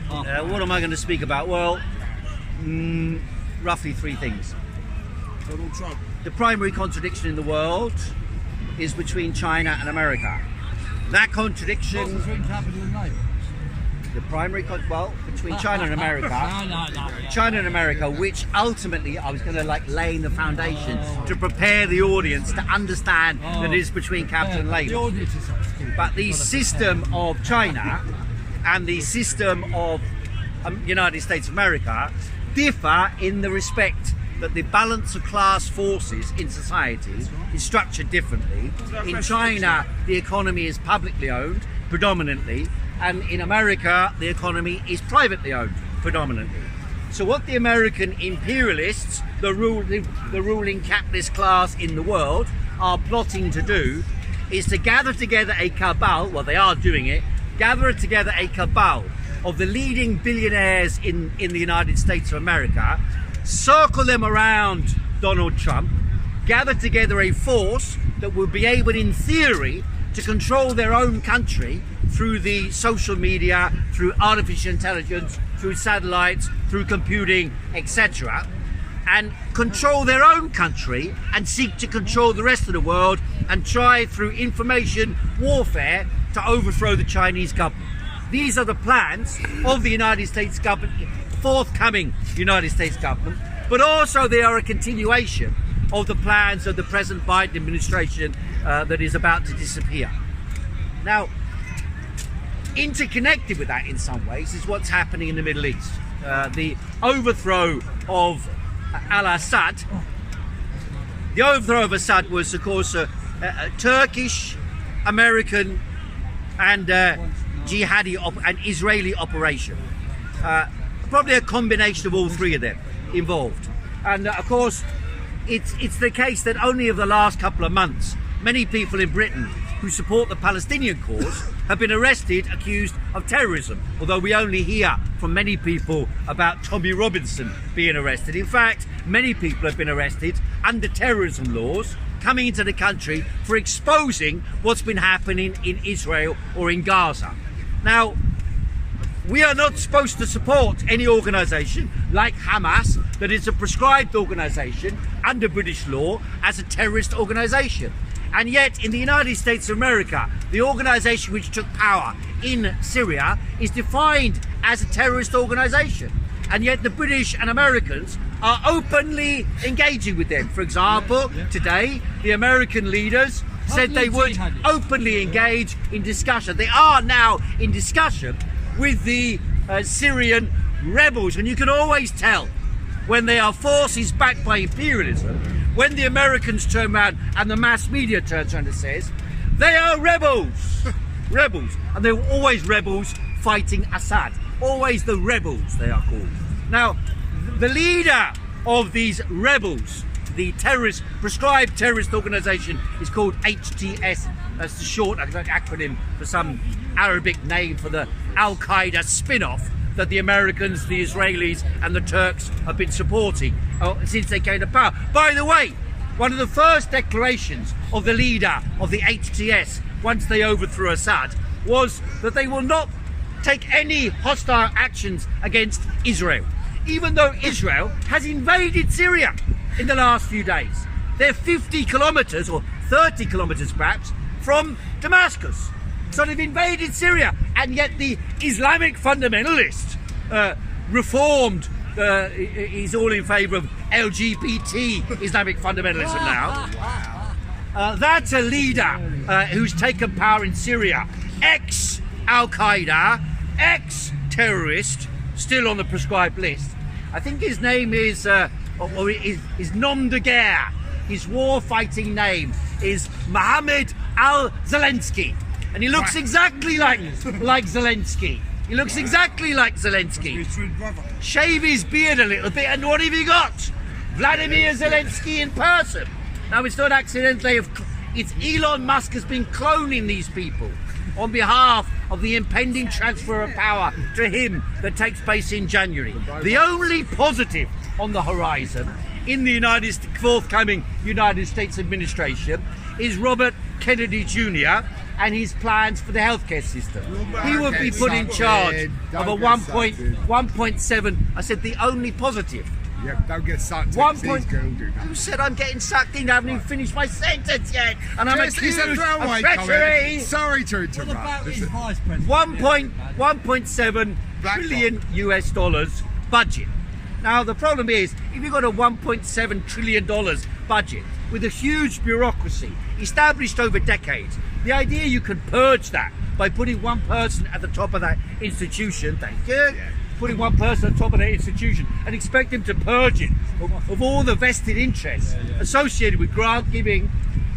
What am I going to speak about? Well, roughly three things. Donald Trump. The primary contradiction in the world is between China and America. That contradiction... Between capital and labour. The primary, between China and America, No. China and America, which ultimately I was going to laying the foundation to prepare the audience to understand that it is between capital and The labour. audience is stupid. But the system of China and the system of United States of America differ in the respect that the balance of class forces in society is structured differently. In China, the economy is publicly owned predominantly, and in America, the economy is privately owned predominantly. So what the American imperialists, the ruling capitalist class in the world, are plotting to do is to gather together a cabal, well they are doing it, gather together a cabal of the leading billionaires in the United States of America, circle them around Donald Trump, gather together a force that will be able in theory to control their own country through the social media, through artificial intelligence, through satellites, through computing, etc., and control their own country and seek to control the rest of the world and try through information warfare to overthrow the Chinese government. These are the plans of the United States government, forthcoming United States government, but also they are a continuation of the plans of the present Biden administration that is about to disappear. Now, interconnected with that in some ways is what's happening in the Middle East. The overthrow of al-Assad. The overthrow of Assad was, of course, a Turkish, American, and jihadi and Israeli operation. Probably a combination of all three of them involved. And of course, it's the case that only over the last couple of months, many people in Britain who support the Palestinian cause have been arrested, accused of terrorism, although we only hear from many people about Tommy Robinson being arrested. In fact, many people have been arrested under terrorism laws coming into the country for exposing what's been happening in Israel or in Gaza. Now, we are not supposed to support any organisation like Hamas that is a prescribed organisation under British law as a terrorist organisation. And yet in the United States of America, the organisation which took power in Syria is defined as a terrorist organisation. And yet the British and Americans are openly engaging with them. For example, today the American leaders said they would openly engage in discussion. They are now in discussion with the Syrian rebels, and you can always tell when they are forces backed by imperialism, when the Americans turn around and the mass media turns around and says, they are rebels, rebels, and they were always rebels fighting Assad, always the rebels they are called. Now, the leader of these rebels, the terrorist, prescribed terrorist organisation is called HTS, that's the short acronym for some Arabic name for the Al-Qaeda spin-off that the Americans, the Israelis and the Turks have been supporting since they came to power. By the way, one of the first declarations of the leader of the HTS once they overthrew Assad was that they will not take any hostile actions against Israel, even though Israel has invaded Syria in the last few days. They're 50 kilometers or 30 kilometers perhaps from Damascus. So they've invaded Syria, and yet the Islamic fundamentalist reformed is all in favour of LGBT Islamic fundamentalism now. That's a leader who's taken power in Syria, ex-Al-Qaeda, ex-terrorist, still on the prescribed list. I think his name is nom de guerre. His war-fighting name is Mohammed al-Zelensky. And he looks exactly like Zelensky. He looks exactly like Zelensky. Shave his beard a little bit, and what have you got? Vladimir Zelensky in person. Now, it's not accidentally, it's Elon Musk has been cloning these people on behalf of the impending transfer of power to him that takes place in January. The only positive on the horizon in the forthcoming United States administration is Robert Kennedy Jr., and his plans for the healthcare system. He would be Don't put get in sucked charge in. of a Don't get sucked in. 1.7. I said the only positive. Yeah, don't get sucked in. 1 These point. girls do that. Who said I'm getting sucked in? I haven't even finished my sentence yet, and I'm It's accused a of throwaway treachery. comment. Sorry to What about interrupt. his vice president? 1.7 Black trillion US dollars budget. Now the problem is, if you've got a 1.7 trillion dollars budget with a huge bureaucracy established over decades, the idea you can purge that by putting one person at the top of that institution, thank you, putting one person at the top of that institution and expect him to purge it of all the vested interests associated with grant giving,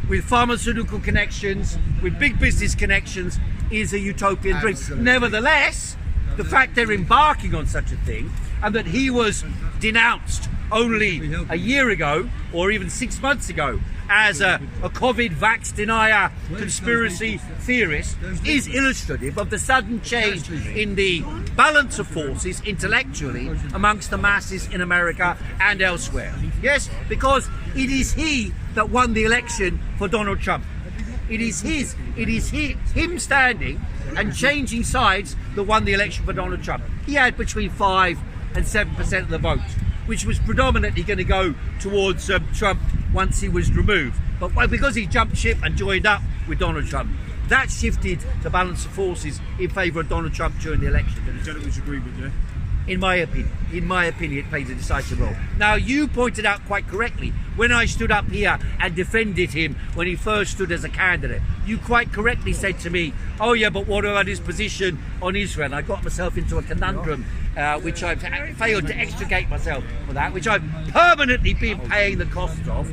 with pharmaceutical connections, with big business connections, is a utopian dream. Absolutely. Nevertheless, the fact they're embarking on such a thing, and that he was denounced only a year ago or even 6 months ago as a COVID vax denier conspiracy theorist, is illustrative of the sudden change in the balance of forces intellectually amongst the masses in America and elsewhere. Yes, because it is he that won the election for Donald Trump. It is him standing and changing sides that won the election for Donald Trump. He had between 5 and 7% of the vote, which was predominantly going to go towards Trump once he was removed. But because he jumped ship and joined up with Donald Trump, that shifted the balance of forces in favour of Donald Trump during the election. The gentleman's agreement, yeah? In my opinion, it played a decisive role. Now, you pointed out quite correctly, when I stood up here and defended him when he first stood as a candidate, you quite correctly said to me, oh yeah, but what about his position on Israel? And I got myself into a conundrum, which I've failed to extricate myself from that, which I've permanently been paying the cost of.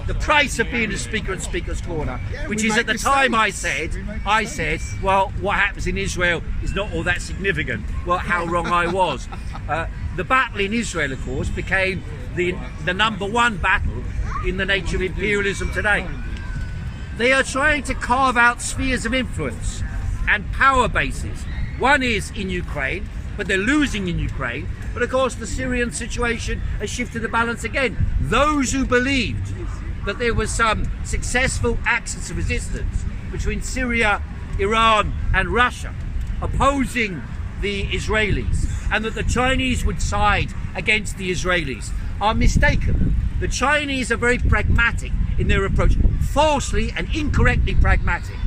The price of being a speaker at Speaker's Corner, which is at the time I said, well, what happens in Israel is not all that significant. Well, how wrong I was. The battle in Israel, of course, became the number one battle in the nature of imperialism today. They are trying to carve out spheres of influence and power bases. One is in Ukraine, but they're losing in Ukraine. But of course, the Syrian situation has shifted the balance again. Those who believed that there was some successful axis of resistance between Syria, Iran and Russia opposing the Israelis, and that the Chinese would side against the Israelis, are mistaken. The Chinese are very pragmatic in their approach, falsely and incorrectly pragmatic.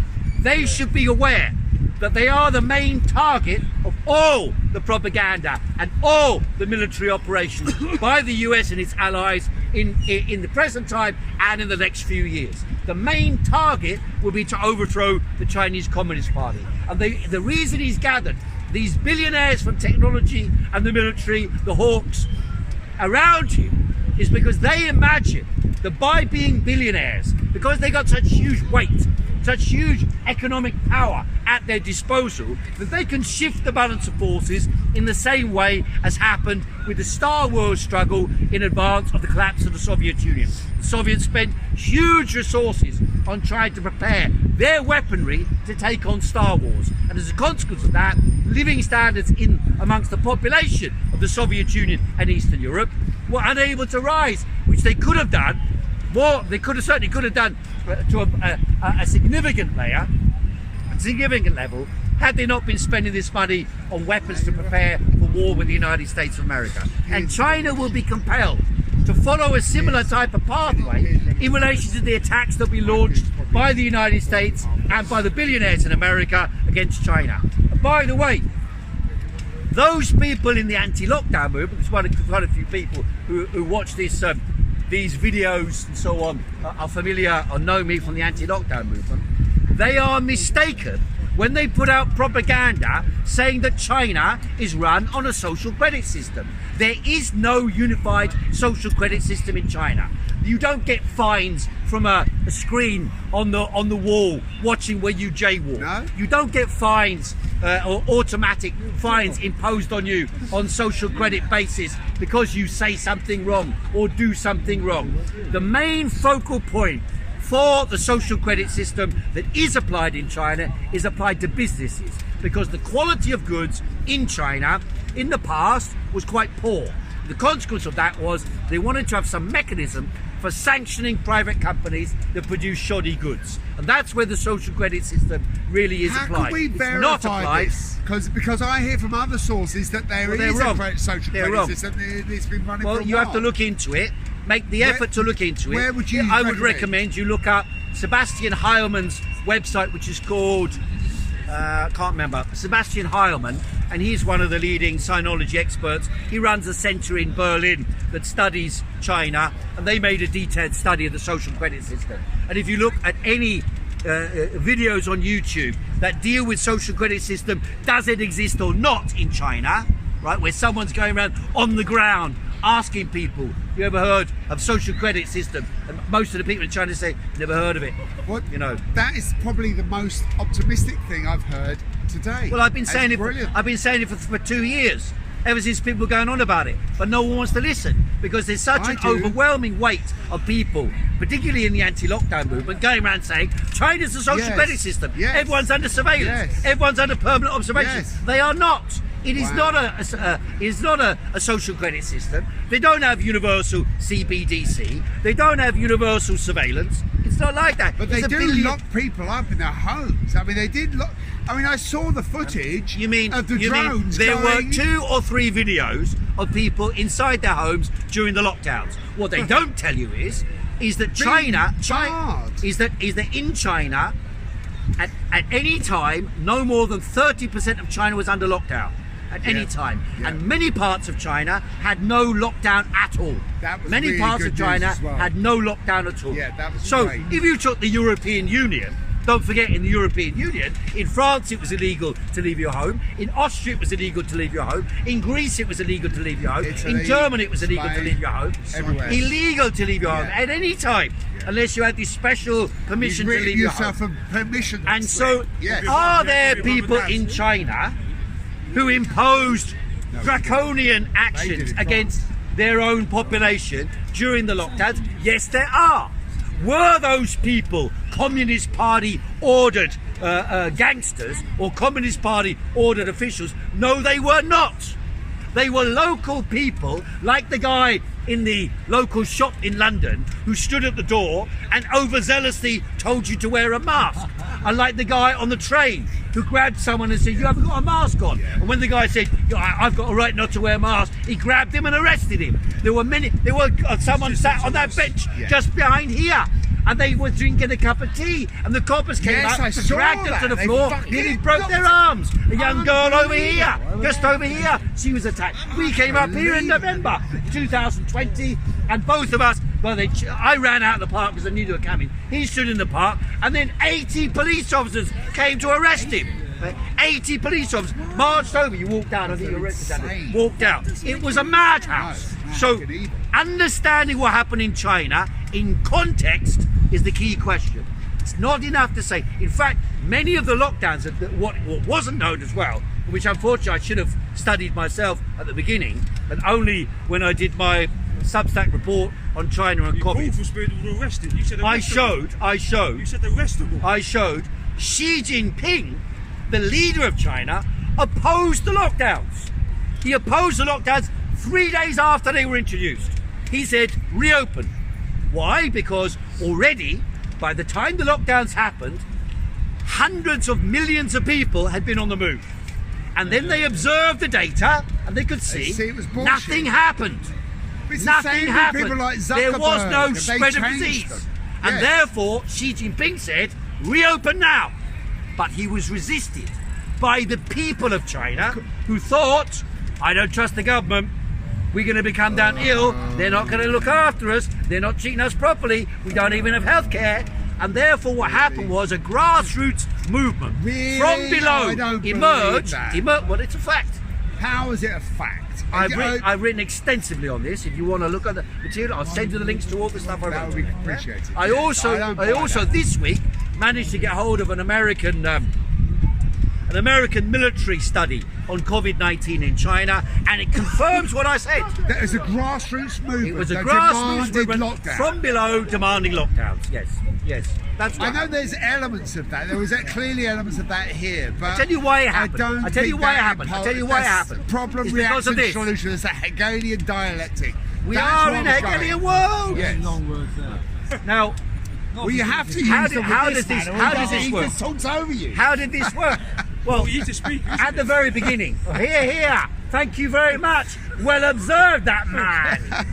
They should be aware that they are the main target of all the propaganda and all the military operations by the US and its allies in the present time and in the next few years. The main target will be to overthrow the Chinese Communist Party. And the reason he's gathered these billionaires from technology and the military, the hawks, around him is because they imagine that by being billionaires, because they got such huge weight, such huge economic power at their disposal, that they can shift the balance of forces in the same way as happened with the Star Wars struggle in advance of the collapse of the Soviet Union. The Soviets spent huge resources on trying to prepare their weaponry to take on Star Wars, and as a consequence of that, living standards in amongst the population of the Soviet Union and Eastern Europe were unable to rise, which they could have done more. They certainly could have done to a significant level, had they not been spending this money on weapons to prepare for war with the United States of America. And China will be compelled to follow a similar type of pathway in relation to the attacks that we launched by the United States and by the billionaires in America against China. And by the way, those people in the anti-lockdown movement, there's quite a few people who watch this these videos and so on, are familiar or know me from the anti-lockdown movement. They are mistaken when they put out propaganda saying that China is run on a social credit system. There is no unified social credit system in China. You don't get fines from a screen on the wall watching where you jaywalk. No? You don't get fines or automatic fines imposed on you on social credit basis because you say something wrong or do something wrong. The main focal point for the social credit system that is applied in China is applied to businesses, because the quality of goods in China in the past was quite poor. The consequence of that was they wanted to have some mechanism for sanctioning private companies that produce shoddy goods. And that's where the social credit system really is How applied. can we It's verify not applied. this? Because I hear from other sources that there Well, is they're a wrong. social They're credit wrong. system that's been running Well, for a you while. have to look into it. Make the effort to look into it. where would you I would recommend? recommend you look up Sebastian Heilmann's website, which is called I can't remember. Sebastian Heilmann, and he's one of the leading sinology experts. He runs a centre in Berlin that studies China, and they made a detailed study of the social credit system. And if you look at any videos on YouTube that deal with social credit system, does it exist or not in China, right, where someone's going around on the ground asking people, you ever heard of social credit system? And most of the people in China say, never heard of it. What, you know. That is probably the most optimistic thing I've heard today. Well, I've been saying Brilliant. I've been saying it for 2 years, ever since people were going on about it, but no one wants to listen because there's such I an do. overwhelming weight of people, particularly in the anti-lockdown movement, going around saying China's a social Yes. credit system. Yes. Everyone's under surveillance. Yes. Everyone's under permanent observation. Yes. They are not. It is Wow. not a social credit system. They don't have universal CBDC. They don't have universal surveillance. It's not like that. But they It's a do billion- lock people up in their homes. I mean, they did lock. I mean, I saw the footage You mean of the you mean drones. there were going- 2 or 3 videos of people inside their homes during the lockdowns. What they don't tell you is that China barred. is that in China at any time no more than 30% of China was under lockdown. At any time, yeah. and many parts of China had no lockdown at all. That was many really parts good of news China as well. had no lockdown at all. Yeah, that was so great. if you took the European Union, don't forget in the European Union, in France it was illegal to leave your home, in Austria it was illegal to leave your home, in Greece it was illegal to leave your home, Italy, in Germany it was illegal to Spain, leave your home, everywhere. illegal to leave your home Yeah. at any time, unless you had this special permission You to leave your home. yourself a permission. And so, yes. are there people in China who imposed draconian did actions it against their own population during the lockdowns? Yes, there are. Were those people Communist Party ordered gangsters or Communist Party ordered officials? No, they were not. They were local people, like the guy in the local shop in London who stood at the door and overzealously told you to wear a mask. And like the guy on the train who grabbed someone and said, you haven't got a mask on. And when the guy said, I've got a right not to wear a mask, he grabbed him and arrested him. There were someone sat on that bench just behind here. And they were drinking a cup of tea, and the coppers came Yes, up, I saw dragged them to that. the They floor, fucking nearly broke their knocked- arms. A young girl over here, just over here, she was attacked. We came up here in November 2020, and both of us, I ran out of the park because I knew they were coming. He stood in the park, and then 80 police officers came to arrest him. 80 police officers marched over. You walked down, I think you were arrested down there. Walked out. It was a madhouse. So, understanding what happened in China in context is the key question. It's not enough to say. In fact, many of the lockdowns, what wasn't known as well, which unfortunately I should have studied myself at the beginning, and only when I did my Substack report on China and COVID, Arrested. You said I arrestable. showed You said arrestable. I showed Xi Jinping, the leader of China, opposed the lockdowns. He opposed the lockdowns 3 days after they were introduced. He said, reopen. Why? Because already, by the time the lockdowns happened, hundreds of millions of people had been on the move. And then they observed the data and they could see, see it was bullshit. nothing happened. It's the Nothing same with happened. people like There was Zuckerberg, no and they spread of changed disease. them. And Yes. therefore, Xi Jinping said, reopen now. But he was resisted by the people of China who thought, I don't trust the government. We're going to become down ill. They're not going to look after us. They're not treating us properly. We don't even have health care. And therefore what happened was a grassroots movement Really? from below I don't believe emerged. that. Well, it's a fact. How is it a fact? I've written extensively on this. If you want to look at the material, I'll send you the links to all the stuff I That wrote. would be appreciated. I Yes, also don't buy that. this week managed to get hold of an American military study on COVID-19 in China, and it confirms what I said. That is a grassroots movement. It was a that grassroots demanded movement lockdown. from below demanding lockdowns. Yes, that's I right. know there's elements of that. There was clearly elements of that here, but I'll tell you why it happened. I don't I'll tell you think why it that happened. I'll tell you why it that's happened. Problem, It's because of reaction, this. solution. It's a Hegelian dialectic. We That's are where in I a was going. Hegelian world. Yes. Long words there. Now, Well, you have to How use did- them how with does this this- man, how or does this he work? just talks over you. how did this work? Well, You to speak. at the very beginning. Here. Thank you very much. Well observed, that man.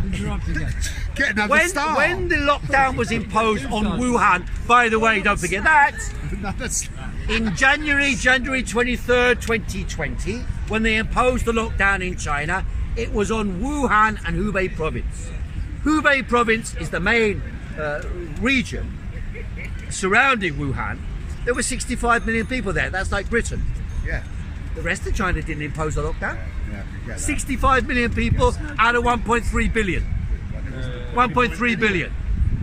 Interrupt again. Get another star. When the lockdown was imposed on Wuhan, by the way, don't forget that, Another star. in January 23rd, 2020, when they imposed the lockdown in China, it was on Wuhan and Hubei province. Hubei province is the main region surrounding Wuhan. There were 65 million people there. That's like Britain. Yeah. The rest of China didn't impose a lockdown. Yeah, forget that. 65 million people out of 1.3 billion. 1.3 billion.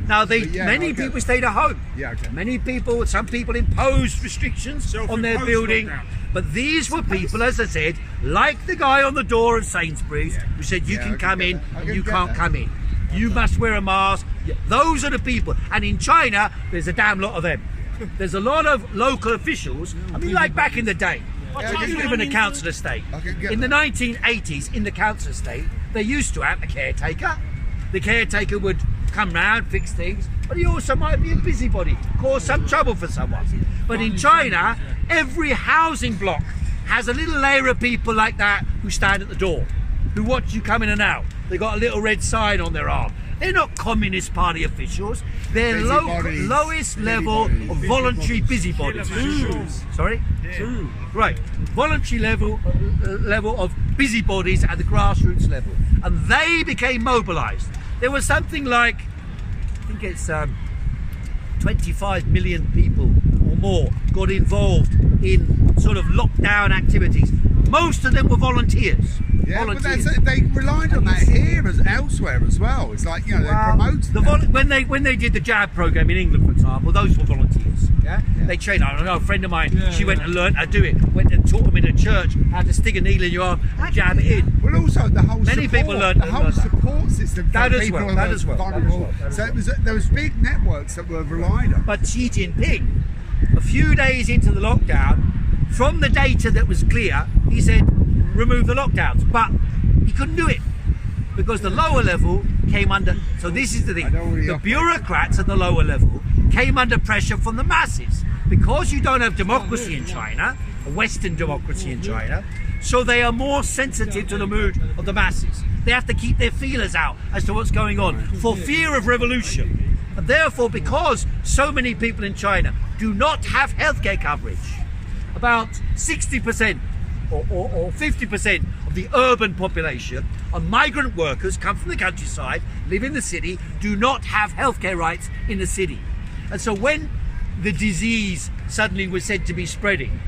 Now, yeah, many okay. people stayed at home. Yeah, okay. Many people, some people imposed restrictions on their Self-imposed building. lockdown. But these were people, as I said, like the guy on the door of Sainsbury's, who said, you Yeah, can I come get in that. I and can you get can't that. come in. You must wear a mask. Yeah, those are the people. And in China, there's a damn lot of them. There's a lot of local officials. I mean, like back in the day. Yeah, You live in a council estate. I can get In the that. 1980s, in the council estate, they used to have a caretaker. The caretaker would come round, fix things, but he also might be a busybody, cause some trouble for someone. But in China, every housing block has a little layer of people like that who stand at the door, who watch you come in and out. They got a little red sign on their arm. They're not Communist Party officials. They're Busybodies. lowest level of voluntary busybodies. Sorry? Right. Voluntary level of busybodies at the grassroots level. And they became mobilized. There was something like, I think it's 25 million people or more got involved in sort of lockdown activities. Most of them were volunteers. Yeah, but volunteers. they relied on that here as elsewhere as well. It's like, you know, they promoted the that. when they did the jab program in England, for example, those were volunteers. Yeah, they trained. I don't know. A friend of mine, she went and learned how to do it. Went and taught them in a church how to stick a needle in your arm and jab it in. Well, also the whole Many support, people learned- the whole learned that. support system for That as people well, who that are as well, that as vulnerable. well, that as So it was there was big networks that were relied on. But Xi Jinping, a few days into the lockdown, from the data that was clear, he said remove the lockdowns, but he couldn't do it because the lower level came under. So this is the thing: I don't really the operate. bureaucrats at the lower level came under pressure from the masses because you don't have democracy in China, a Western democracy in China. So they are more sensitive to the mood of the masses. They have to keep their feelers out as to what's going on for fear of revolution. And therefore, because so many people in China do not have healthcare coverage, about 60% or 50% of the urban population are migrant workers, come from the countryside, live in the city, do not have healthcare rights in the city. And so when the disease suddenly was said to be spreading,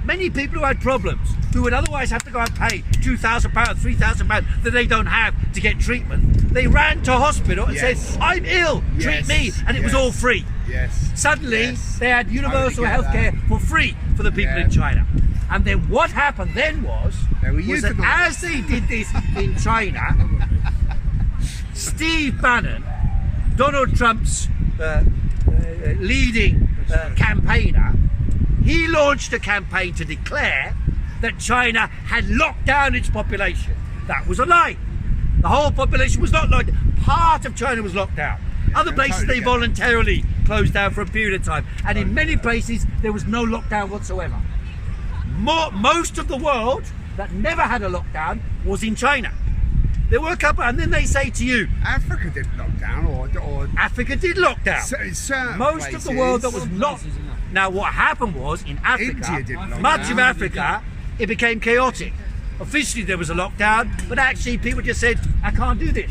many people who had problems, who would otherwise have to go and pay £2,000, £3,000 that they don't have to get treatment, they ran to hospital and Yes. said, I'm ill, treat Yes. me, and it was Yes. all free. Yes. Suddenly, Yes. they had universal Totally get health care that. for free for the people Yeah. in China. And then what happened then was They were that euthanized. as they did this in China, Steve Bannon, Donald Trump's leading campaigner, he launched a campaign to declare that China had locked down its population. That was a lie. The whole population was not locked down. Part of China was locked down. Other I places totally they get that. voluntarily closed down for a period of time. And in many places there was no lockdown whatsoever. Most of the world that never had a lockdown was in China. There were a couple, and then they say to you, Africa didn't lock down, or Africa did lock down. certain Most of the world that was Some not. places enough. Now, what happened was in Africa, India didn't lock much down. of Africa, it became chaotic. Officially, there was a lockdown, but actually, people just said, "I can't do this,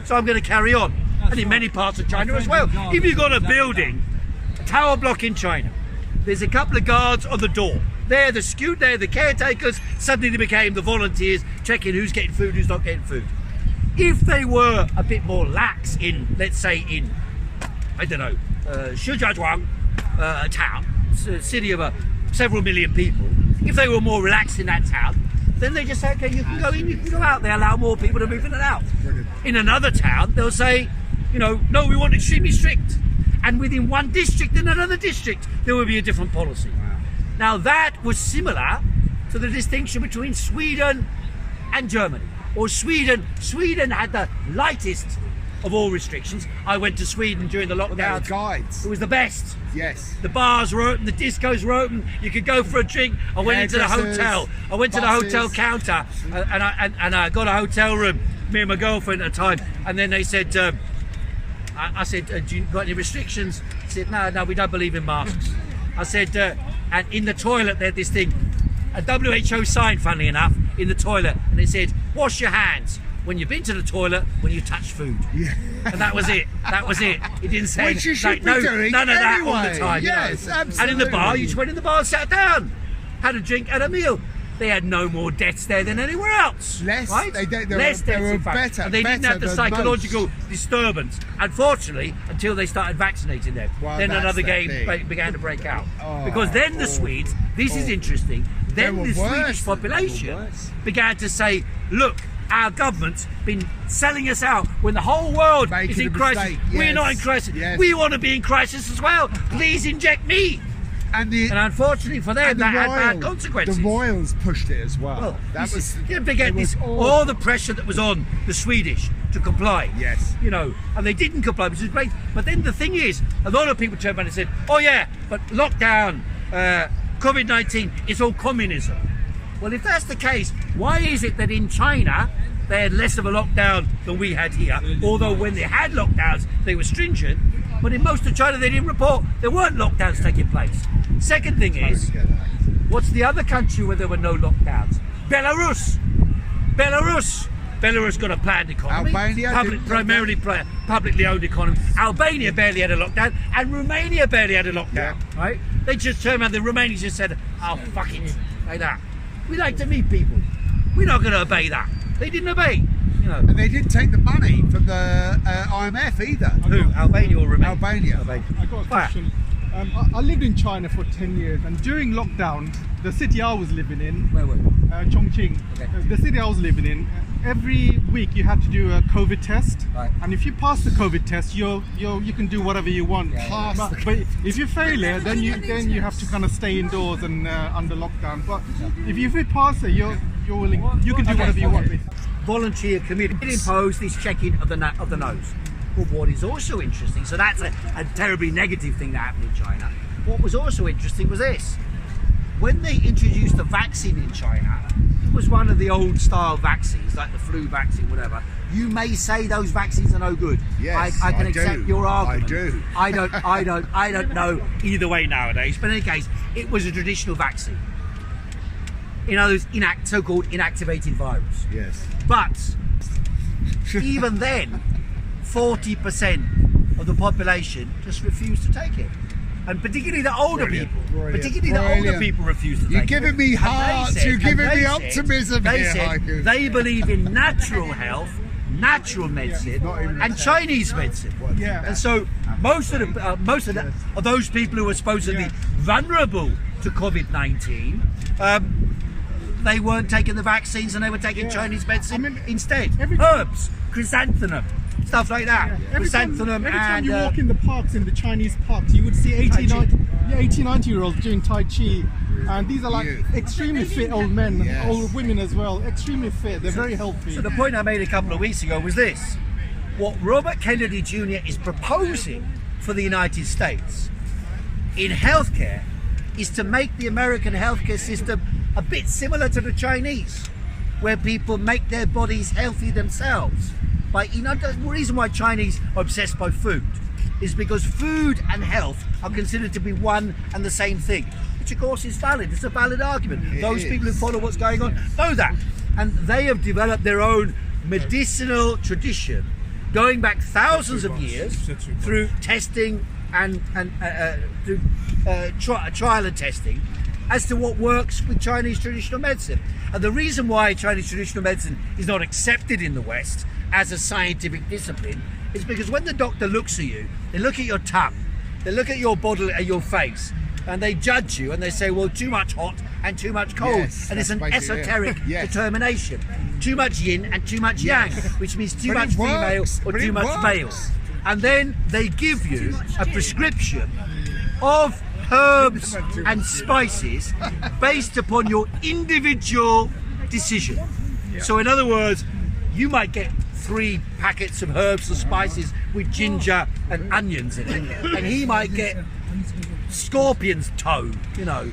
so I'm going to carry on." And in many parts of China as well. If you've got a building, a tower block in China, there's a couple of guards on the door. They're the caretakers. Suddenly, they became the volunteers checking who's getting food, who's not getting food. If they were a bit more lax in, let's say, I don't know, Shijiazhuang, a town, a city of several million people, if they were more relaxed in that town, then they just say, okay, you can go in, you can go out. They allow more people to move in and out. In another town, they'll say, no, we want extremely strict. And within one district, in another district, there will be a different policy. Now that was similar to the distinction between Sweden and Germany. Or Sweden. Sweden had the lightest of all restrictions. I went to Sweden during the Well, they were lockdown. guides. It was the best. Yes. The bars were open, the discos were open. You could go for a drink. I went into the Hairdressers, hotel. I went to the buses. hotel counter, and I got a hotel room. Me and my girlfriend at the time. And then they said, I said, "Do you got any restrictions?" He said, "No, we don't believe in masks." I said, and in the toilet they had this thing, a WHO sign, funnily enough, in the toilet, and it said, "Wash your hands when you've been to the toilet, when you touch food." Yeah. And that was it. That was it. It didn't say Which you should like, be doing none of that all anyway. the time. Yes, you know. And in the bar, absolutely. you just went in the bar and sat down, had a drink and a meal. They had no more deaths there than anywhere else. Less. right? They Less were deaths, in fact. better- And they didn't better have the than psychological disturbance, unfortunately, until they started vaccinating them. Well, then that's another the game thing. began to break out. Oh, because then the oh, Swedes, this is oh. interesting, then They were the Swedish worse. They were population worse. began to say, look, our government's been selling us out when the whole world Making is in a crisis. mistake. We're Yes. not in crisis. Yes. We want to be in crisis as well. Please inject me. And the And unfortunately for them, and the that had bad Royals- consequences. The Royals pushed it as well. Well, that was you forget it was this, awful. all the pressure that was on the Swedish to comply. Yes. You know, and they didn't comply, which is great. But then the thing is, a lot of people turned around and said, "Oh yeah, but lockdown, COVID-19, it's all communism." Well, if that's the case, why is it that in China they had less of a lockdown than we had here? Although when they had lockdowns, they were stringent. But in most of China, they didn't report there weren't lockdowns taking place. Second thing is, what's the other country where there were no lockdowns? Belarus. Belarus got a planned economy. Albania didn't. Primarily publicly owned economy. Albania barely had a lockdown, and Romania barely had a lockdown. Yeah. Right? They just turned around. The Romanians just said, "Oh fuck it, like that. We like to meet people. We're not going to obey that." They didn't obey. You know. And they didn't take the money from the IMF either. Who? Albania or Romania? Albania. I got a question. I lived in China for 10 years, and during lockdown, the city I was living in, Where were you? Chongqing, Okay. the city I was living in, every week you had to do a COVID test, Right. and if you pass the COVID test, you can do whatever you want. Pass the But if you fail it, then you have to kind of stay indoors and under lockdown. But if you pass it, you're willing. You can do whatever you want. Voluntary community did impose this checking of the nose. But what is also interesting, so that's a terribly negative thing that happened in China. What was also interesting was this. When they introduced the vaccine in China, it was one of the old style vaccines, like the flu vaccine, whatever. You may say those vaccines are no good. Yes, I can I accept do. your argument. I do. I don't know either way nowadays. But in any case, it was a traditional vaccine. In other words, so-called inactivated virus. Yes. But even then, 40% of the population just refused to take it. And particularly the older Brilliant, people. brilliant, Particularly the older brilliant. people refused to take You're it. giving me And they heart, said- you're and giving they me said- optimism they here, said Heiko. they believe in natural health, natural medicine, Not even and Chinese medicine. Yeah. And so most of those people who were supposedly vulnerable to COVID-19, they weren't taking the vaccines and they were taking Chinese medicine I mean, instead. every- Herbs, chrysanthemum, stuff like that. Every time Chrysanthemum you and walk in the parks, in the Chinese parks, you would see 80, Tai Chi. 90-year-olds doing Tai Chi. And these are like Youth. extremely fit old men, Yes. old women as well, extremely fit. They're very healthy. So the point I made a couple of weeks ago was this. What Robert Kennedy Jr. is proposing for the United States in healthcare is to make the American healthcare system a bit similar to the Chinese, where people make their bodies healthy themselves. The reason why Chinese are obsessed by food is because food and health are considered to be one and the same thing, which of course is valid. It's a valid argument. It Those is. people who follow what's going on know that. And they have developed their own medicinal tradition going back thousands of years through testing and through trial and testing as to what works with Chinese traditional medicine. And the reason why Chinese traditional medicine is not accepted in the West as a scientific discipline is because when the doctor looks at you, they look at your tongue, they look at your body, at your face, and they judge you and they say, well, too much hot and too much cold. Yes, and it's an that's basically it. esoteric Yes. determination. Too much yin and too much yang, which means too But much it female works. or But too it much male. works. And then they give you a prescription of herbs and spices based upon your individual decision. So in other words, you might get 3 packets of herbs and spices with ginger and onions in it, and he might get scorpion's toe, you know,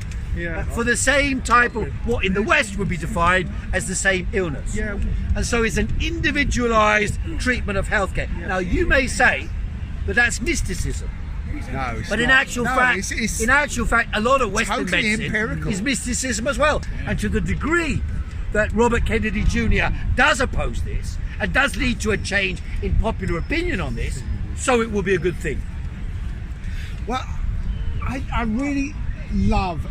for the same type of what in the West would be defined as the same illness. Yeah. And so it's an individualized treatment of healthcare. Now you may say that that's mysticism. No, it's But in not. actual No, fact, it's a lot of Western totally medicine empirical. is mysticism as well. And to the degree that Robert Kennedy Jr. does oppose this and does lead to a change in popular opinion on this, so it will be a good thing. Well, I really love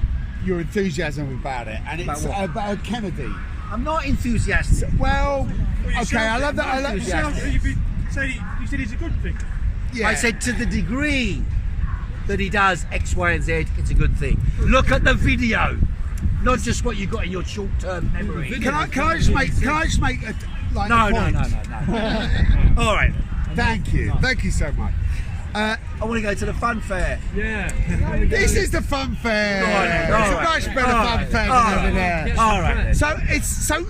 your enthusiasm about it, and it's About what? about Kennedy. I'm not enthusiastic. Well, you okay, I love that. I love. enthusiastic. You said it's a good thing. Yeah. I said to the degree that he does X, Y, and Z, it's a good thing. Look at the video, not just what you got in your short-term memory. Can I just make a like No, a no, point? no, no, no. All right, Thank you so much. I want to go to the fun fair. Yeah. This is the fun fair. All right, It's all a right. much better All fun right. fair All than over right. there. All right. then. So it's so.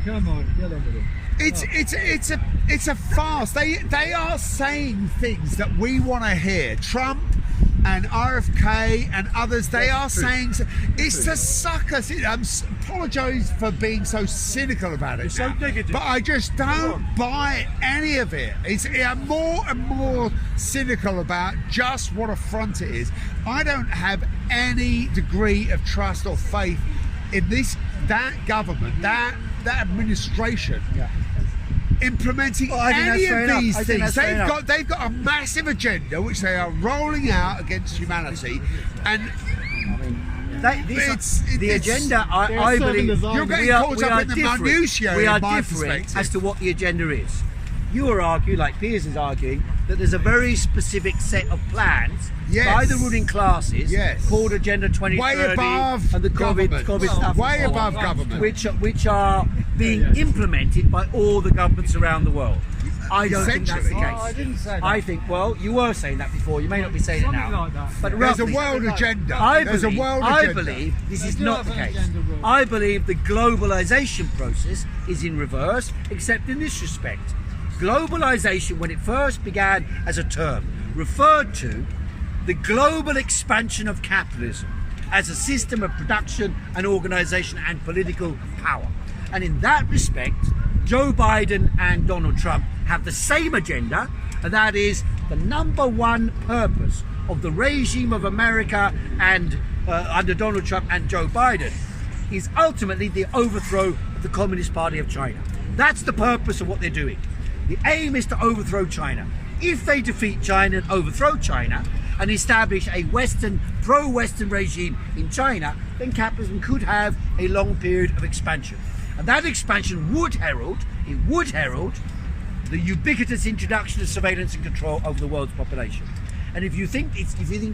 Come on, get on with it. It's a farce. They are saying things that we want to hear. Trump and RFK and others, they are saying it's to suck us in. Apologise for being so cynical about it. It's so negative. But I just don't buy any of it. I'm more and more cynical about just what a front it is. I don't have any degree of trust or faith in that government, that administration. Implementing Well, I think any that's fair of enough. these I think things. that's fair enough. They've got a massive agenda which they are rolling out against humanity, and The agenda, They're I serving believe, as You're getting we are, caught we up are in the different. minutiae We are in my different perspective. as to what the agenda is. You are arguing, like Piers is arguing, that there's a very specific set of plans Yes. by the ruling classes Yes. called Agenda 2030 way above and the government. COVID stuff, Way and so on, above government. which are being implemented by all the governments around the world. I don't think that's the Essentially. case. I didn't say that. I think, well, you were saying that before. You may not be saying it now. Something like that. But There's a roughly, world agenda. I There's believe, a world I agenda. believe this is do not have the an case. agenda, Will. I believe the globalization process is in reverse, except in this respect. Globalization, when it first began as a term, referred to the global expansion of capitalism as a system of production and organization and political power. And in that respect, Joe Biden and Donald Trump have the same agenda, and that is the number one purpose of the regime of America and under Donald Trump and Joe Biden is ultimately the overthrow of the Communist Party of China. That's the purpose of what they're doing. The aim is to overthrow China. If they defeat China and overthrow China and establish a Western, pro-Western regime in China, then capitalism could have a long period of expansion. And that expansion would herald the ubiquitous introduction of surveillance and control over the world's population. And if you think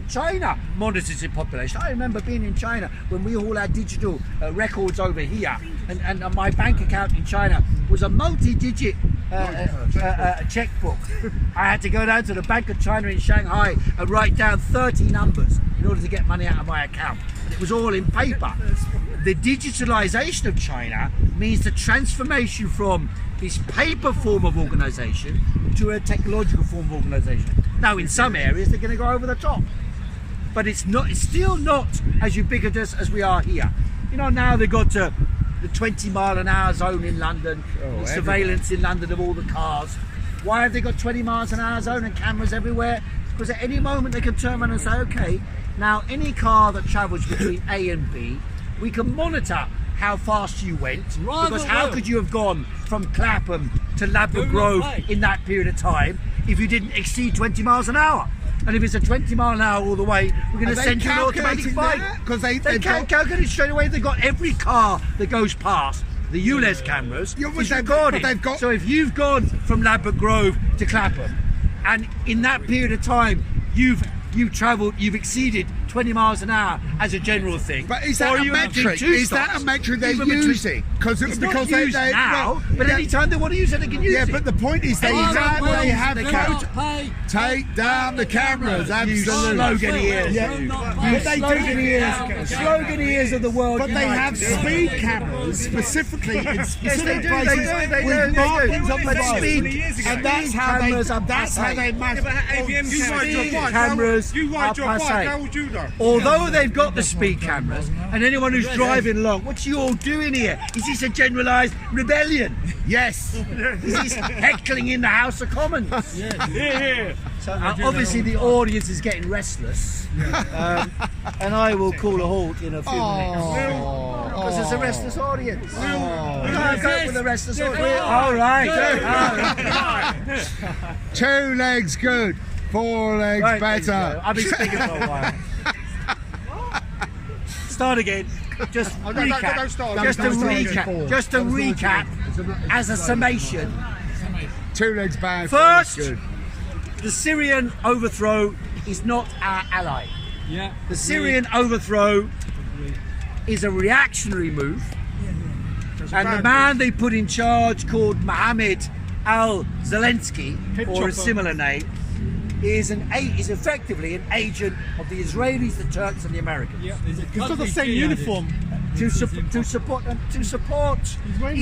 China monitors its population, I remember being in China when we all had digital records over here, and my bank account in China was a multi-digit checkbook. I had to go down to the Bank of China in Shanghai and write down 30 numbers in order to get money out of my account. And it was all in paper. The digitalization of China means the transformation from this paper form of organization to a technological form of organization. Now, in some areas, they're going to go over the top, but it's still not as ubiquitous as we are here. You know, now they've got the 20-mile-an-hour zone in London, the surveillance in London of all the cars. Why have they got 20 miles an hour zone and cameras everywhere? Because at any moment they can turn around and say, okay, now any car that travels between A and B, we can monitor how fast you went, because how could you have gone from Clapham to Ladbroke Grove in that period of time if you didn't exceed 20 miles an hour? And if it's a 20 mile an hour all the way, we're going to send you an automatic fine. Because They can't calculate it straight away. They've got every car that goes past the ULEZ cameras Yeah, but is they've- recorded. but they've got- So if you've gone from Ladbroke Grove to Clapham, and in that period of time you've exceeded 20 miles an hour as a general thing. But is Or that are a you gonna do metric? 2 Is that stops, a metric they're even between- using? It's Because not they used now, but anytime they want to use it, they can use yeah, it. but the point is they have they cameras. pay. Take down the cameras. You Absolutely. sloganeers. Yeah. You But they do sloganeers of the world. But they have United. speed cameras specifically in Yes, they specific do. places They do. with markings on the But road. speed And that's how cameras are they match. AVM Speed cameras. cameras You are ride your bike, passé. how would you know? Although they've got the speed cameras, and anyone who's driving along, what's you all doing here? Is this a generalised rebellion? Yes. Is this heckling in the House of Commons? Yeah. So obviously the audience is getting restless, and I will call a halt in a few minutes. Because there's a restless audience. I'll go with the restless audience. All right. 2 legs good, 4 legs Right, better. I've been speaking for a while. Start again. Just don't recap. start. Just a Don't start recap. again. Just a recap as a summation. 2 legs bad. 4 legs First, good. the Syrian overthrow is not our ally. Yeah. The Syrian overthrow is a reactionary move, and the man they put in charge, called Mohammed al-Zelensky, or a similar name, is effectively an agent of the Israelis, the Turks, and the Americans. Yeah. He's got the same uniform. To support wearing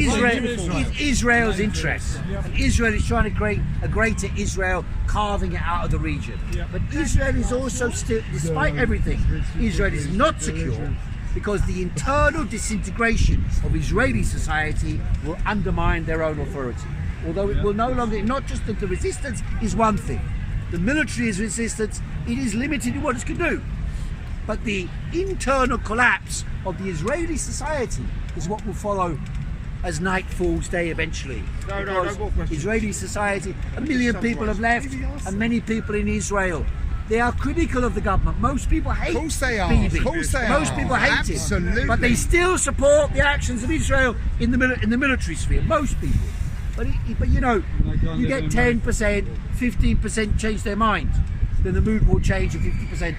Israel's interests. And Israel is trying to create a greater Israel, carving it out of the region. But Israel is also still, despite everything, Israel is not secure, because the internal disintegration of Israeli society will undermine their own authority. Although it will no longer, not just that the resistance is one thing, the military is resistance, it is limited in what it can do. But the internal collapse of the Israeli society is what will follow as night falls day eventually. No Because more questions. Israeli society, 1 million people have left, and many people in Israel. They are critical of the government. Most people hate Of course they are. Bibi. Of course they Most are. people hate Absolutely. it. But they still support the actions of Israel in the military sphere. Most people. But you know, you get 10%, 15% change their mind, then the mood will change, and 50%,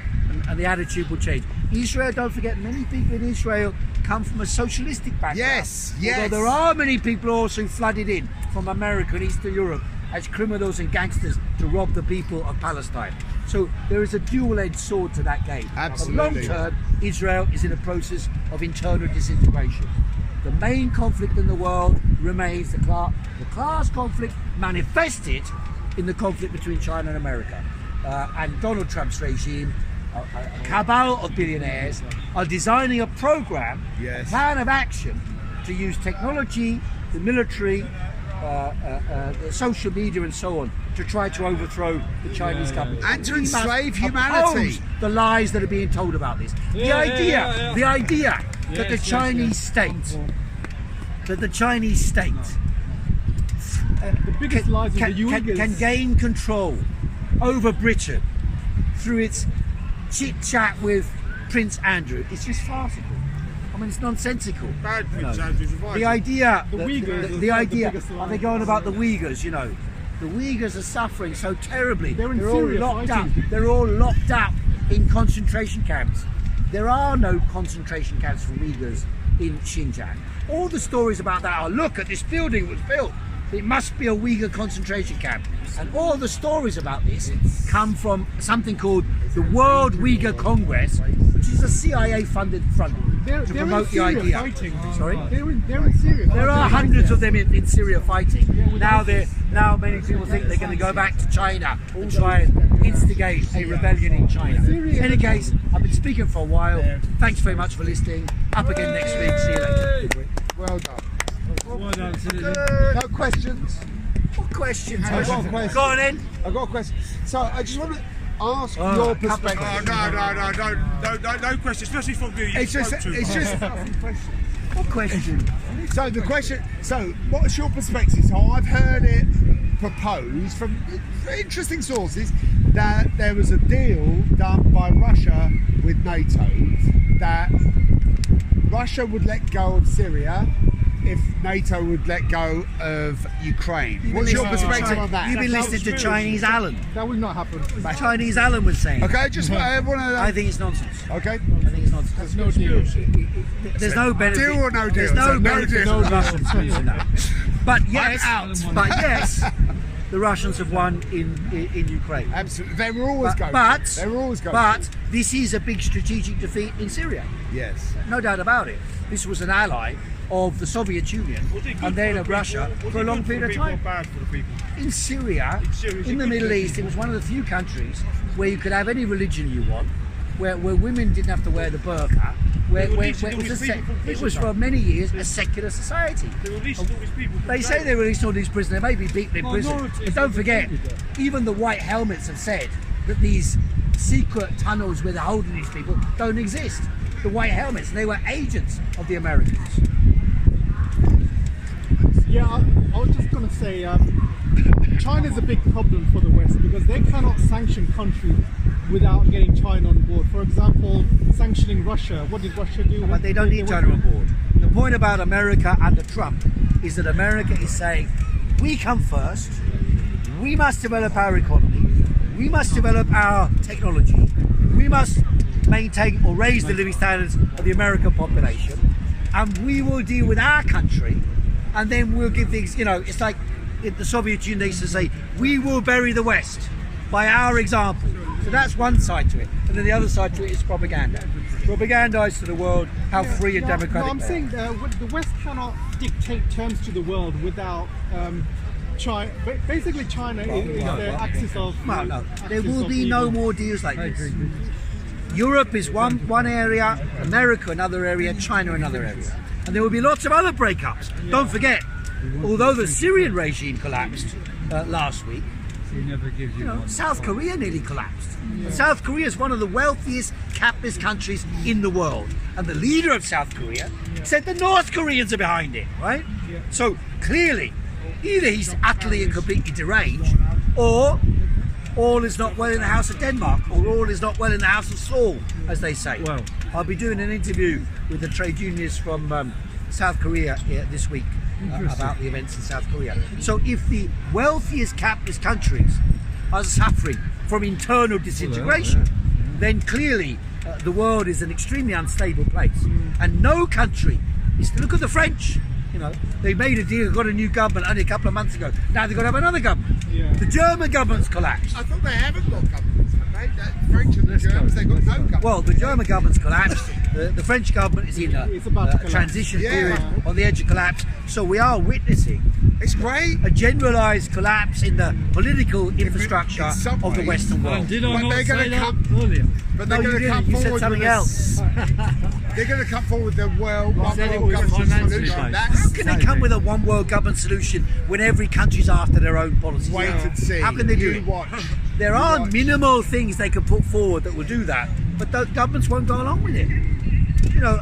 and the attitude will change. Israel, don't forget, many people in Israel come from a socialistic background. Yes, yes. Although there are many people also flooded in from America and Eastern Europe as criminals and gangsters to rob the people of Palestine. So there is a dual-edged sword to that game. Absolutely. Long term, Israel is in a process of internal disintegration. The main conflict in the world remains the class conflict manifested in the conflict between China and America. And Donald Trump's regime, a cabal of billionaires, are designing a program, Yes. a plan of action to use technology, the military, the social media and so on to try to overthrow the Chinese government. And to We must enslave humanity. oppose the lies that are being told about this. The idea that the Chinese state, The biggest lies of the Uyghurs. can gain control over Britain through its chit chat with Prince Andrew. It's just farcical. I mean, it's nonsensical. Bad You know, Prince Andrew's advice. the idea, The Uyghurs is the like the idea, biggest are lie. they going about the Uyghurs? You know, the Uyghurs are suffering so terribly. They're in all Syria locked fighting. up. They're all locked up in concentration camps. There are no concentration camps for Uyghurs in Xinjiang. All the stories about that are, look at this building was built. It must be a Uyghur concentration camp. And all the stories about this come from something called the World Uyghur Congress, which is a CIA-funded front to promote the idea. Fighting. Sorry? They're in Syria. There are hundreds of them in Syria fighting. Now many people think they're going to go back to China and try and instigate a rebellion in China. In any case, I've been speaking for a while. Thanks very much for listening. Up again next week. See you later. Well done. Well done, citizen. No questions. What questions? I've got a question. Go on in. I've got a question. So I just want to ask your perspective. No question, especially from you. It's just. What question? So the question. So what's your perspective? So I've heard it proposed from interesting sources that there was a deal done by Russia with NATO that Russia would let go of Syria, if NATO would let go of Ukraine. What's your perspective on that? You've been listening to Chinese Alan. That will not happen. Chinese Alan was saying. Okay, just I want to. I think it's nonsense. Okay. I think it's nonsense. There's no deal. There's no benefit. Deal or no deal? There's no So no benefit deal. to the Russians losing that. But yes, out. but yes, the Russians have won in Ukraine. Absolutely, they were always going. But They were always going. But this is a big strategic defeat in Syria. Yes. No doubt about it. This was an ally of the Soviet Union and then of Russia for a long period of time. Bad for the people. In Syria, in the Middle East, it was one of the few countries where you could have any religion you want, where women didn't have to wear the burqa, where it was for many years a secular society. They released all these people. They say they released all these prisoners, they may be beaten in prison, but don't forget, even the white helmets have said that these secret tunnels where they're holding these people don't exist. The white helmets, they were agents of the Americans. Yeah, I was just going to say, China's a big problem for the West because they cannot sanction countries without getting China on board. For example, sanctioning Russia. What did Russia do? But they don't need China on board. The point about America under Trump is that America is saying, we come first, we must develop our economy, we must develop our technology, we must maintain or raise the living standards of the American population, and we will deal with our country, and then we'll give things, it's like in the Soviet Union they used to say, we will bury the West by our example. So that's one side to it, and then the other side to it is propaganda. Propagandize to the world how free and democratic I'm they are. saying the West cannot dictate terms to the world without China. Basically, China is the axis of. No, there will be no more deals like this. Europe is one area, America another area, China another area. And there will be lots of other breakups. Don't forget, although the Syrian regime collapsed last week, South Korea nearly collapsed. And South Korea is one of the wealthiest capitalist countries in the world. And the leader of South Korea said the North Koreans are behind it, right? So clearly, either he's utterly and completely deranged, or all is not well in the house of Denmark, or all is not well in the house of Saul, as they say. Well, I'll be doing an interview with the trade unionists from South Korea this week about the events in South Korea. So if the wealthiest capitalist countries are suffering from internal disintegration, then clearly the world is an extremely unstable place. And no country is to look at the French. They made a deal, got a new government only a couple of months ago. Now they've got to have another government. The German government's collapsed. I thought they haven't got governments, have they? The French and the Germans, they've got no government. Well, the German government's collapsed. The French government is in a transition period on the edge of collapse. So we are witnessing It's great. a generalised collapse in the political infrastructure of the Western world. Did I But not they're gonna say that come- earlier? But No, they're you going to come didn't. You said forward something with else. They're going to come forward with the one world said it was government financially solution. based. That's How can they come with a one world government solution when every country's after their own policies? wait and see. How can they do You it? watch. There You are watch. minimal things they can put forward that will do that, but the governments won't go along with it.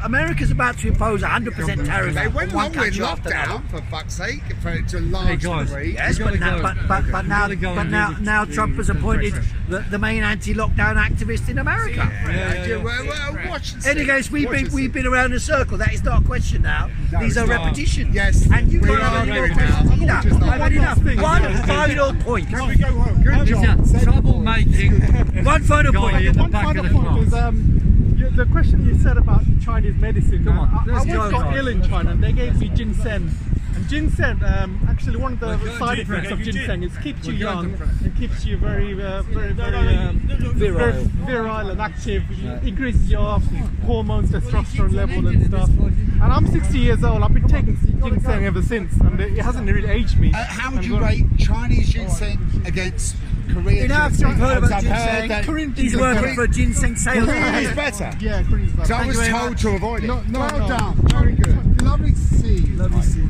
America's about to impose 100% tariff They on went one long in country after another. lockdown, for fuck's sake, to a large guys. degree. Yes, You gotta but now, go. but now, You gotta go but and now, do the- now Trump has appointed the main anti-lockdown activist in America. Well, watch and see. In any case, Watch and see. we've been around in a circle. That is not a question now. No, These it's are not. repetitions. Yes, and you we can't are have any more repetitions. questions either. Just not I've had enough. thing. One final point. Can we go home? Good job. Listen, troublemaking One final guy point. in the One back of final the point class. is the question you said about Chinese medicine. Come on, I let's once go, got guys. ill in China and they gave me ginseng. And ginseng, actually one of the Well, side gin, effects of gin. ginseng is keeps you Well, young gin. and keeps you very Virile. virile and active. Increases your hormones, testosterone level and stuff. And I'm 60 years old. I've been taking ginseng ever since, and it hasn't really aged me. How would you rate Chinese ginseng against Korean Enough. ginseng? You've heard about I've ginseng. that Korean He's ginseng. working for a ginseng sales Korean is company. better. Yeah, Korean's better. So I was you very told much. to avoid it. No, well no. done. Very good. Lovely to see you. Lovely to see you.